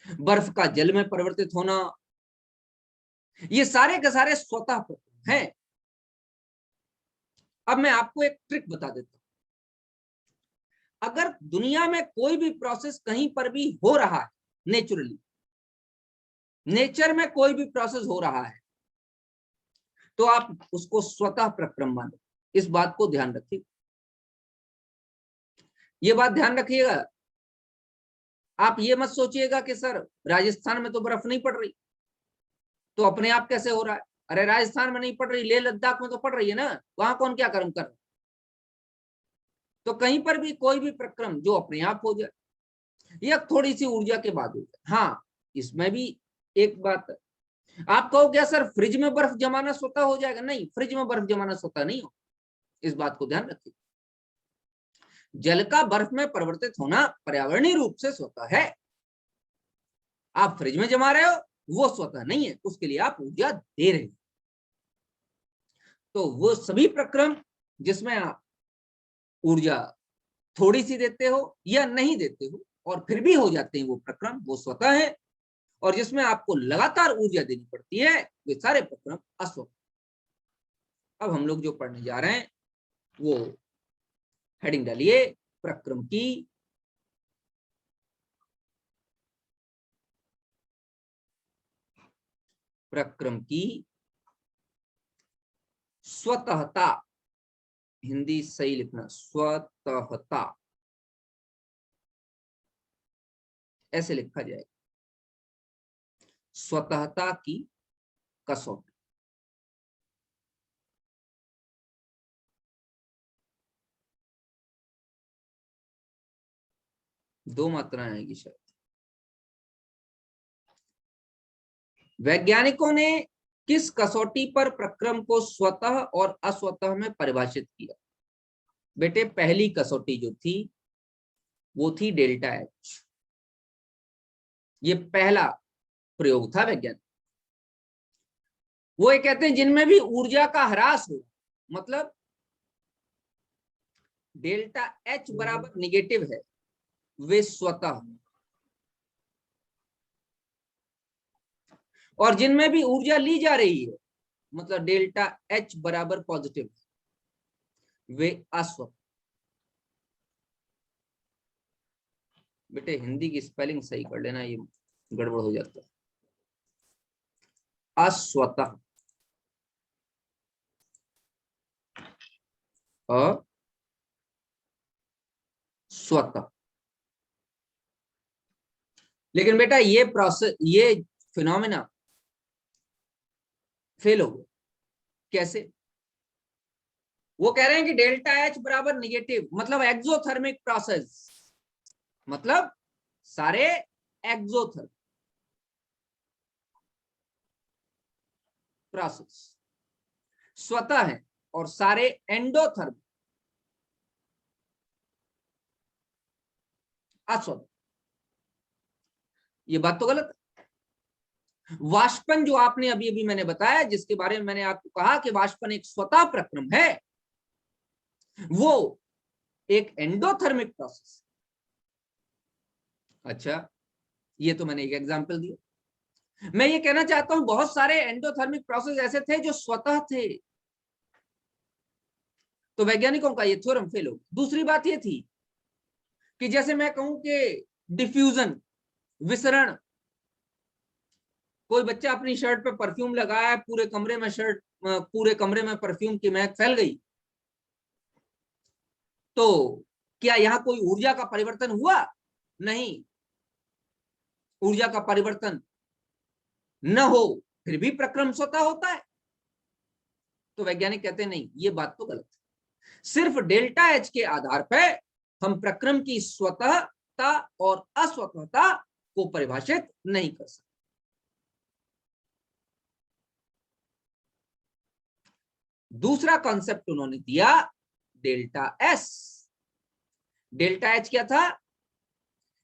बर्फ का जल में परिवर्तित होना, ये सारे के सारे स्वतः प्रक्रम हैं। अब मैं आपको एक ट्रिक बता देता हूं। अगर दुनिया में कोई भी प्रोसेस कहीं पर भी हो रहा है, नेचुरली, नेचर में कोई भी प्रोसेस हो रहा है, तो आप उसको स्वतः प्रक्रम मानो। इस बात को ध्यान रखिए, ये बात ध्यान रखिएगा। आप ये मत सोचिएगा कि सर राजस्थान में तो बर्फ नहीं पड़ रही तो अपने आप कैसे हो रहा है। अरे राजस्थान में नहीं पड़ रही, लेह लद्दाख में तो पड़ रही है ना, वहां कौन क्या कर्म कर रहा है। तो कहीं पर भी कोई भी प्रक्रम जो अपने आप हो जाए या थोड़ी सी ऊर्जा के बाद हो जाए। हाँ, इसमें भी एक बात, आप कहो क्या सर फ्रिज में बर्फ जमाना स्वतः हो जाएगा? नहीं, फ्रिज में बर्फ जमाना स्वतः नहीं हो। इस बात को ध्यान रखिए। जल का बर्फ में परिवर्तित होना पर्यावरणीय रूप से स्वतः है। आप फ्रिज में जमा रहे हो वो स्वतः नहीं है, उसके लिए आप ऊर्जा दे रहे हो। तो वो सभी प्रक्रम जिसमें आप ऊर्जा थोड़ी सी देते हो या नहीं देते हो और फिर भी हो जाते हैं वो प्रक्रम, वो स्वतः है। और जिसमें आपको लगातार ऊर्जा देनी पड़ती है वे सारे प्रक्रम अस्वतः। अब हम लोग जो पढ़ने जा रहे हैं वो हेडिंग डालिए, प्रक्रम की स्वतःता। हिंदी सही लिखना, स्वतःता ऐसे लिखा जाएगा, स्वतःता की कसौटी। दो मात्राएं आएगी शायद। वैज्ञानिकों ने किस कसौटी पर प्रक्रम को स्वतः और अस्वतः में परिभाषित किया? बेटे, पहली कसौटी जो थी वो थी डेल्टा एच। ये पहला प्रयोग था वैज्ञानिक। वो ये कहते हैं जिनमें भी ऊर्जा का ह्रास हो, मतलब डेल्टा एच बराबर निगेटिव है, वे स्वतः, और जिनमें भी ऊर्जा ली जा रही है, मतलब डेल्टा एच बराबर पॉजिटिव, वे अस्वतः। बेटे हिंदी की स्पेलिंग सही कर लेना, ये गड़बड़ हो जाता है। अस्वतः, स्वतः। लेकिन बेटा ये प्रोसेस, ये फिनोमिना फेल हो गया। कैसे? वो कह रहे हैं कि डेल्टा एच बराबर निगेटिव, मतलब एक्सोथर्मिक प्रोसेस, मतलब सारे एक्सोथर्मिक प्रोसेस स्वतः है और सारे एंडोथर्मिक अस्वतः। ये बात तो गलत है। वाष्पन जो आपने अभी अभी मैंने बताया, जिसके बारे में मैंने आपको कहा कि वाष्पन एक स्वतः प्रक्रम है, वो एक एंडोथर्मिक प्रोसेस। अच्छा, ये तो मैंने एक एग्जांपल दिया। मैं ये कहना चाहता हूं बहुत सारे एंडोथर्मिक प्रोसेस ऐसे थे जो स्वतः थे, तो वैज्ञानिकों का ये थ्योरम फेल हो। दूसरी बात ये थी कि जैसे मैं कहूं कि डिफ्यूजन, विसरण, कोई बच्चा अपनी शर्ट पे परफ्यूम लगाया, पूरे कमरे में पूरे कमरे में परफ्यूम की महक फैल गई, तो क्या यहां कोई ऊर्जा का परिवर्तन हुआ? नहीं। ऊर्जा का परिवर्तन न हो फिर भी प्रक्रम स्वतः होता है। तो वैज्ञानिक कहते हैं नहीं, ये बात तो गलत है। सिर्फ डेल्टा एच के आधार पर हम प्रक्रम की स्वतःता और अस्वतःता को परिभाषित नहीं कर सकते। दूसरा कॉन्सेप्ट उन्होंने दिया डेल्टा एस। डेल्टा एच क्या था?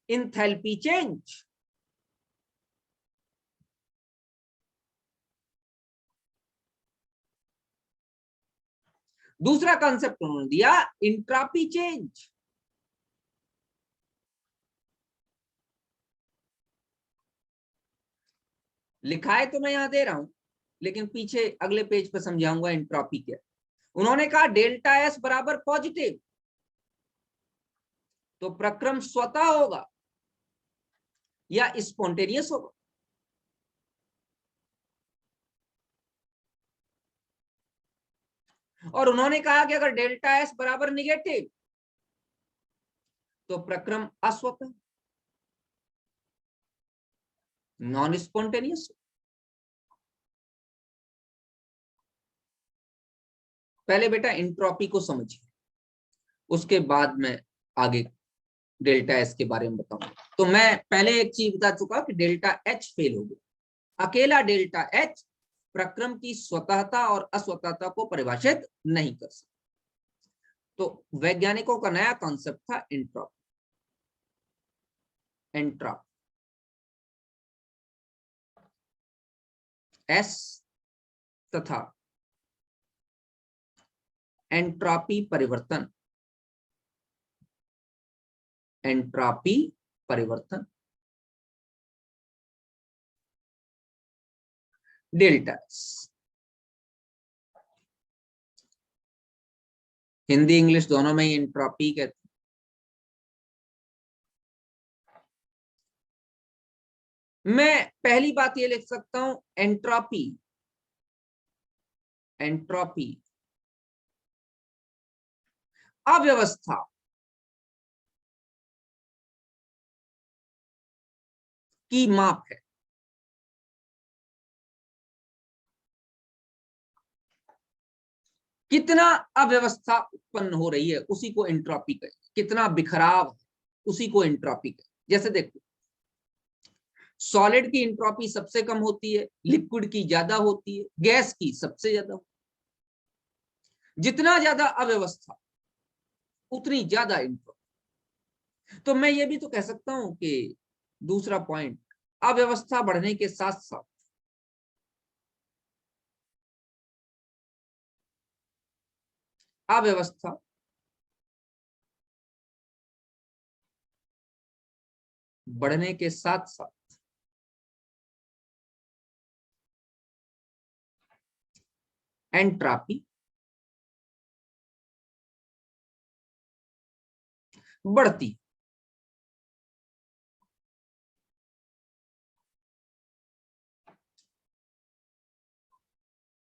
Enthalpy change. दूसरा कॉन्सेप्ट उन्होंने दिया इंट्रॉपी चेंज। लिखा है तो मैं यहां दे रहा हूं, लेकिन पीछे अगले पेज पर समझाऊंगा इंट्रॉपी क्या। उन्होंने कहा डेल्टा एस बराबर पॉजिटिव, तो प्रक्रम स्वतः होगा या स्पॉन्टेनियस होगा। और उन्होंने कहा कि अगर डेल्टा एस बराबर निगेटिव, तो प्रक्रम अस्वतः, नॉन स्पॉन्टेनियस। पहले बेटा इंट्रॉपी को समझिए, उसके बाद मैं आगे डेल्टा एस के बारे में बताऊंगा। तो मैं पहले एक चीज बता चुका कि डेल्टा एच फेल हो गया। अकेला डेल्टा एच प्रक्रम की स्वतःता और अस्वतःता को परिभाषित नहीं कर सकता। तो वैज्ञानिकों का नया कॉन्सेप्ट था एंट्रॉपी। एंट्रॉपी एस तथा एंट्रॉपी परिवर्तन, एंट्रॉपी परिवर्तन डेल्टा एस। हिंदी इंग्लिश दोनों में ही एंट्रॉपी कहते हैं। मैं पहली बात ये लिख सकता हूं, एंट्रॉपी, एंट्रॉपी अव्यवस्था की माप है। कितना अव्यवस्था उत्पन्न हो रही है उसी को एंट्रॉपी कहें, कितना बिखराव उसी को एंट्रॉपी कहें। जैसे देखो, सॉलिड की एंट्रॉपी सबसे कम होती है, लिक्विड की ज्यादा होती है, गैस की सबसे ज्यादा होती है। जितना ज्यादा अव्यवस्था उतनी ज्यादा एंट्रॉपी। तो मैं ये भी तो कह सकता हूं कि दूसरा पॉइंट, अव्यवस्था बढ़ने के साथ साथ अव्यवस्था, बढ़ने के साथ साथ एंट्रापी बढ़ती।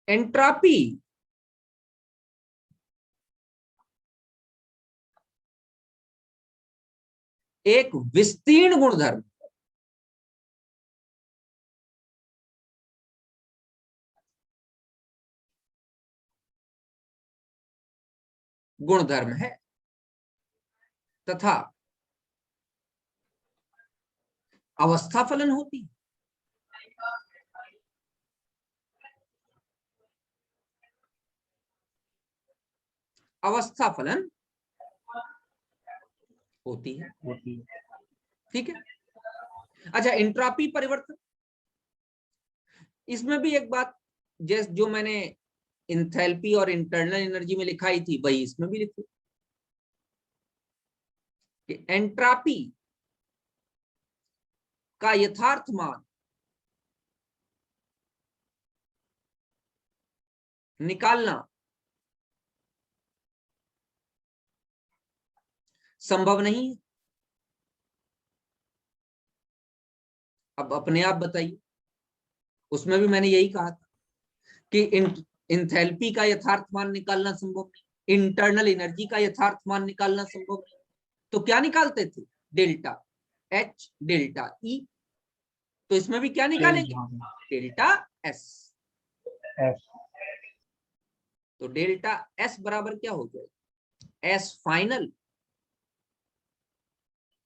एंट्रापी एक विस्तीर्ण गुणधर्म, गुणधर्म है तथा अवस्था फलन होती है। अवस्था फलन होती है, ठीक है। अच्छा, एंट्रोपी परिवर्तन, इसमें भी एक बात जैसे जो मैंने इंथैल्पी और इंटरनल एनर्जी में लिखाई थी वही इसमें भी लिखी कि एंट्रोपी का यथार्थ मान निकालना संभव नहीं है। अब अपने आप बताइए, उसमें भी मैंने यही कहा था कि इंथैल्पी का यथार्थ मान निकालना संभव नहीं, इंटरनल एनर्जी का यथार्थ मान निकालना संभव नहीं, तो क्या निकालते थे? Delta H delta E. तो इसमें भी क्या निकालेंगे? Delta S. तो डेल्टा एस बराबर क्या हो जाएगा? S final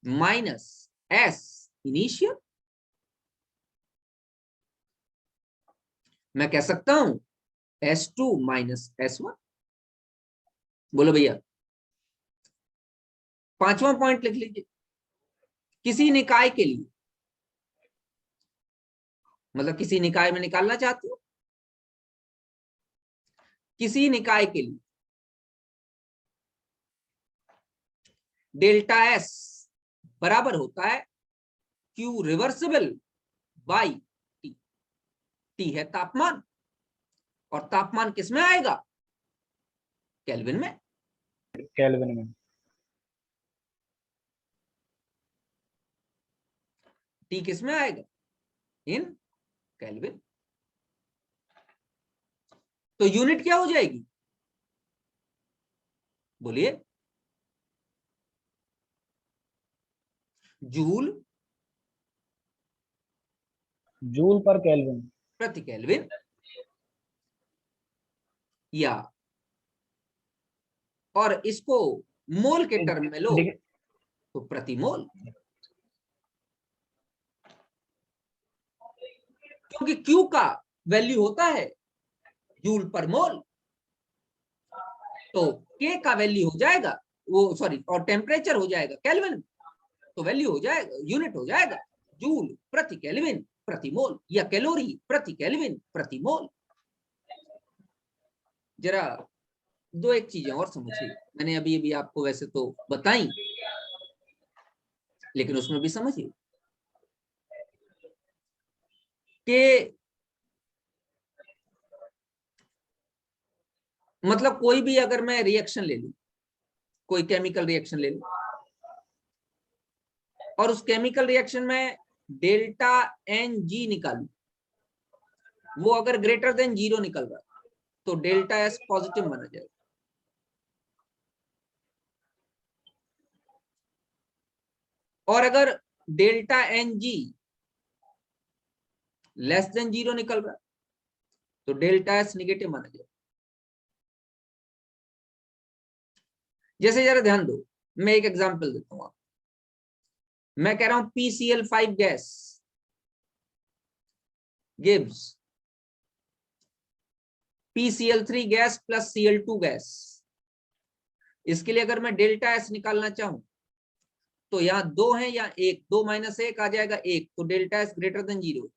minus S initial. मैं कह सकता हूं S2 माइनस S1। बोलो भैया, पांचवा पॉइंट लिख लीजिए। किसी निकाय के लिए, मतलब किसी निकाय में निकालना चाहते हो, किसी निकाय के लिए डेल्टा एस बराबर होता है Q reversible by T. T है तापमान, और तापमान किस में आएगा? केल्विन में। केल्विन में। टी किस में आएगा? इन केल्विन। तो यूनिट क्या हो जाएगी? बोलिए। जूल जूल पर केल्विन, प्रति केल्विन, या और इसको मोल के टर्म में लो तो प्रति मोल, क्योंकि Q का वैल्यू होता है जूल पर मोल, तो K का वैल्यू हो जाएगा वो, सॉरी, और टेम्परेचर हो जाएगा केल्विन, तो वैल्यू हो जाएगा, यूनिट हो जाएगा जूल प्रति केल्विन प्रति मोल, या कैलोरी प्रति केल्विन प्रति मोल। जरा दो एक चीजें और समझिए, मैंने अभी अभी आपको वैसे तो बताई, लेकिन उसमें भी समझिए कि मतलब कोई भी अगर मैं रिएक्शन ले लूं, कोई केमिकल रिएक्शन ले लूं, और उस केमिकल रिएक्शन में डेल्टा एन जी निकालूं, वो अगर ग्रेटर देन 0 निकल रहा है तो डेल्टा एस पॉजिटिव माना जाएगा। और अगर delta N g less than 0 निकल रहा है तो डेल्टा एस निगेटिव माना जाएगा। जैसे जरा ध्यान दो, मैं एक एग्जांपल देता हूं आपको। मैं कह रहा हूं PCl5 gas gives PCl3 gas plus Cl2 gas. इसके लिए अगर मैं डेल्टा एस निकालना चाहूं तो यहाँ 2 है या 1, 2 माइनस 1 आ जाएगा 1, तो डेल्टा एस ग्रेटर देन 0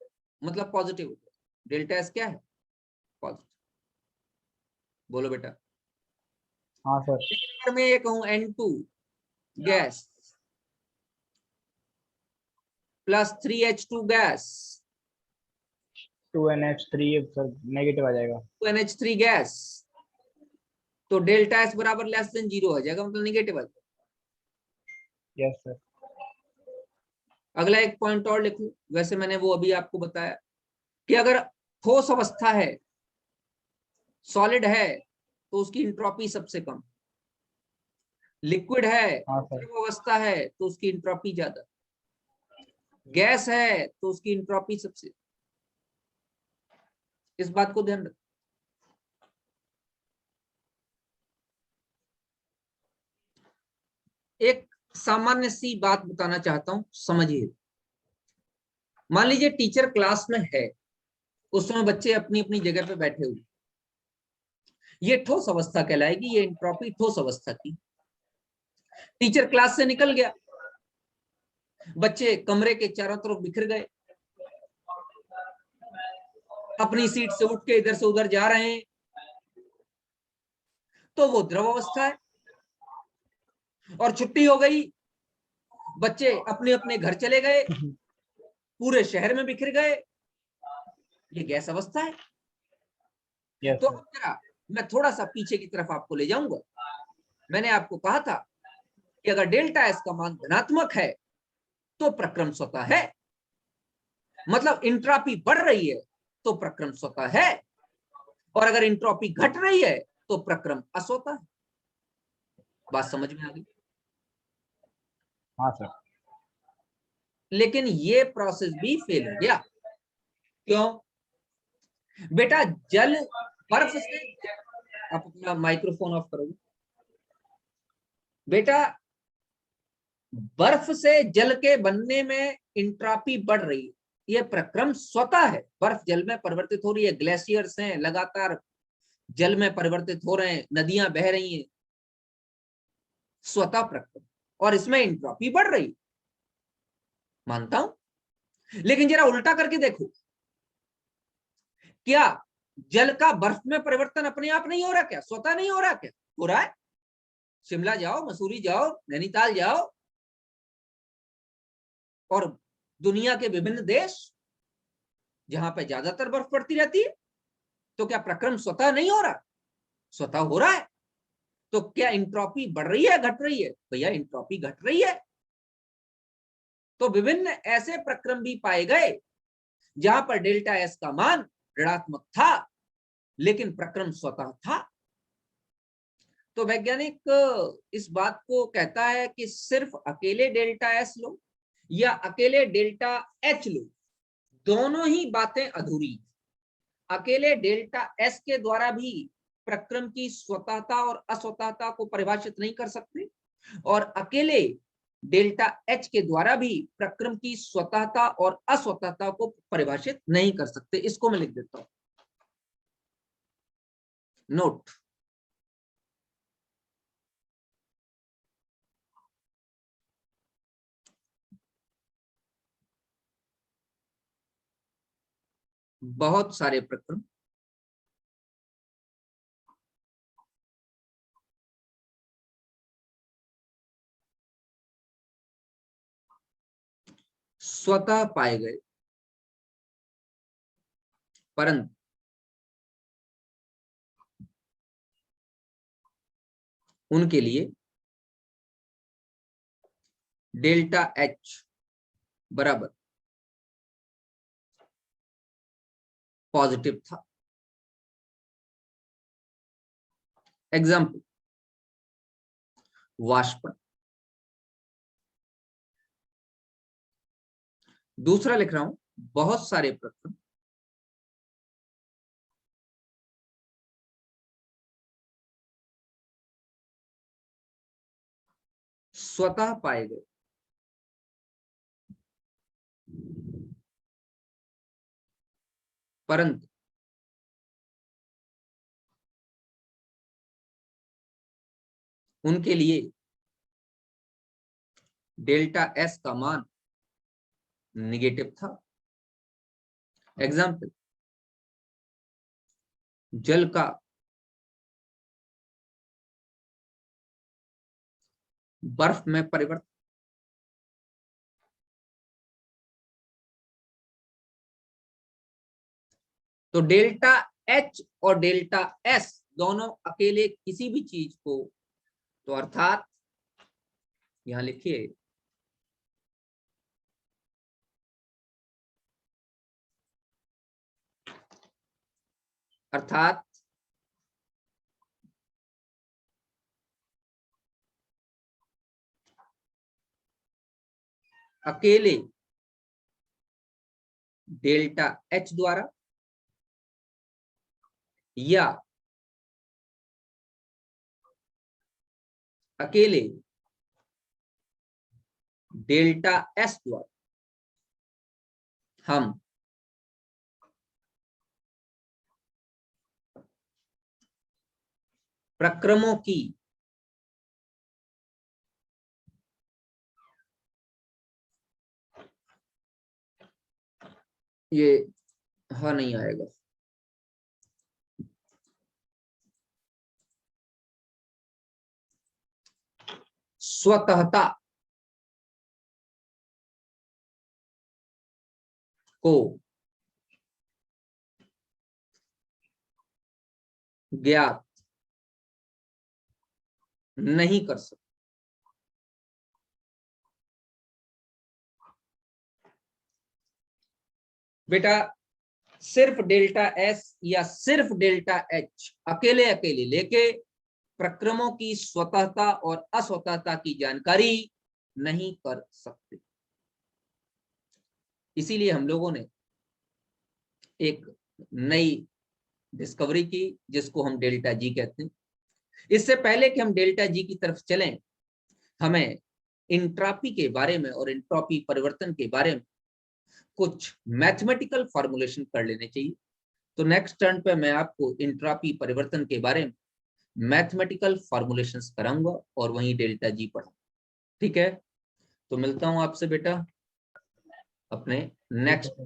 मतलब पॉजिटिव हो जाएगा। डेल्टा एस क्या है? पॉजिटिव। बोलो बेटा। हाँ सर। अगर मैं ये कहूं N2 gas plus 3H2 gas 2NH3 sir negative आ जाएगा। 2NH3 गैस, तो डेल्टा एस बराबर लेस देन 0 आ जाएगा, मतलब निगेटिव आ जाएगा। Yes sir. अगला एक पॉइंट और लिख लो, वैसे मैंने वो अभी आपको बताया कि अगर ठोस अवस्था है, सॉलिड है, तो उसकी इंट्रोपी सबसे कम, लिक्विड है, हाँ सर। द्रव अवस्था है तो उसकी इंट्रोपी ज्यादा, गैस है तो उसकी इंट्रोपी सबसे, इस बात को ध्यान रखो। एक सामान्य सी बात बताना चाहता हूं, समझिए। मान लीजिए टीचर क्लास में है, उस समय बच्चे अपनी अपनी जगह पे बैठे हुए, ये ठोस अवस्था कहलाएगी, ये इंट्रोपी ठोस अवस्था की। टीचर क्लास से निकल गया, बच्चे कमरे के चारों तरफ बिखर गए, अपनी सीट से उठ के इधर से उधर जा रहे हैं, तो वो द्रव अवस्था है। और छुट्टी हो गई, बच्चे अपने अपने घर चले गए, पूरे शहर में बिखर गए, ये गैस अवस्था है। यस तो सर। अब जरा मैं थोड़ा सा पीछे की तरफ आपको ले जाऊंगा। मैंने आपको कहा था कि अगर डेल्टा एस का मान धनात्मक है तो प्रक्रम स्वतः है, मतलब इंट्रॉपी बढ़ रही है तो प्रक्रम स्वतः है, और अगर इंट्रॉपी घट रही है तो प्रक्रम अस्वतः है। बात समझ में आ गई? हाँ सर। लेकिन ये प्रोसेस भी फेल हो गया। क्यों? बेटा जल, बर्फ से, आप अपना माइक्रोफोन ऑफ करोगे बेटा? बर्फ से जल के बनने में इंट्रॉपी बढ़ रही है, यह प्रक्रम स्वतः है। बर्फ जल में परिवर्तित हो रही है, ग्लेशियर्स हैं लगातार जल में परिवर्तित हो रहे हैं, नदियां बह रही हैं, स्वतः प्रक्रम, और इसमें इंट्रॉपी बढ़ रही है, मानता हूं। लेकिन जरा उल्टा करके देखो, क्या जल का बर्फ में परिवर्तन अपने आप नहीं हो रहा? क्या स्वतः नहीं हो रहा? क्या हो रहा है? शिमला जाओ, मसूरी जाओ, नैनीताल जाओ, और दुनिया के विभिन्न देश जहां पे ज्यादातर बर्फ पड़ती रहती है, तो क्या प्रक्रम स्वतः नहीं हो रहा? स्वतः हो रहा है। तो क्या इंट्रॉपी बढ़ रही है, घट रही है? भैया इंट्रॉपी घट रही है। तो विभिन्न ऐसे प्रक्रम भी पाए गए जहां पर डेल्टा एस का मान ऋणात्मक था, लेकिन प्रक्रम स्वतः था। तो वैज्ञानिक इस बात को कहता है कि सिर्फ अकेले डेल्टा एस लो या अकेले डेल्टा एच लो, दोनों ही बातें अधूरी। अकेले डेल्टा एस के द्वारा भी प्रक्रम की स्वतःता और अस्वतःता को परिभाषित नहीं कर सकते, और अकेले डेल्टा एच के द्वारा भी प्रक्रम की स्वतःता और अस्वतःता को परिभाषित नहीं कर सकते। इसको मैं लिख देता हूं, नोट। बहुत सारे प्रक्रम स्वतः पाए गए, परंतु उनके लिए डेल्टा एच बराबर पॉजिटिव था। एग्जाम्पल, वाष्पन। दूसरा लिख रहा हूं, बहुत सारे प्रक्रम स्वतः पाए गए, परंतु उनके लिए डेल्टा एस का मान निगेटिव था। एग्जाम्पल, जल का बर्फ में परिवर्तन। तो डेल्टा एच और डेल्टा एस दोनों अकेले किसी भी चीज को, तो अर्थात यहां लिखिए अर्थात अकेले डेल्टा एच द्वारा या अकेले डेल्टा एस द्वारा हम प्रक्रमों की ये हाँ नहीं आएगा, स्वतःता को ज्ञात नहीं कर सकते। बेटा सिर्फ डेल्टा एस या सिर्फ डेल्टा एच अकेले अकेले लेके प्रक्रमों की स्वतःता और अस्वतःता की जानकारी नहीं कर सकते। इसीलिए हम लोगों ने एक नई डिस्कवरी की जिसको हम डेल्टा जी कहते हैं। इससे पहले कि हम डेल्टा जी की तरफ चलें, हमें इंट्रॉपी के बारे में और इंट्रॉपी परिवर्तन के बारे में कुछ मैथमेटिकल फॉर्मुलेशन कर लेने चाहिए। तो नेक्स्ट टर्न पे मैं आपको इंट्रॉपी परिवर्तन के बारे में मैथमेटिकल फॉर्मुलेशंस कराऊंगा और वहीं डेल्टा जी पढ़ाऊंगा। ठीक है, तो मिलता हूं आपसे बेटा अपने नेक्स्ट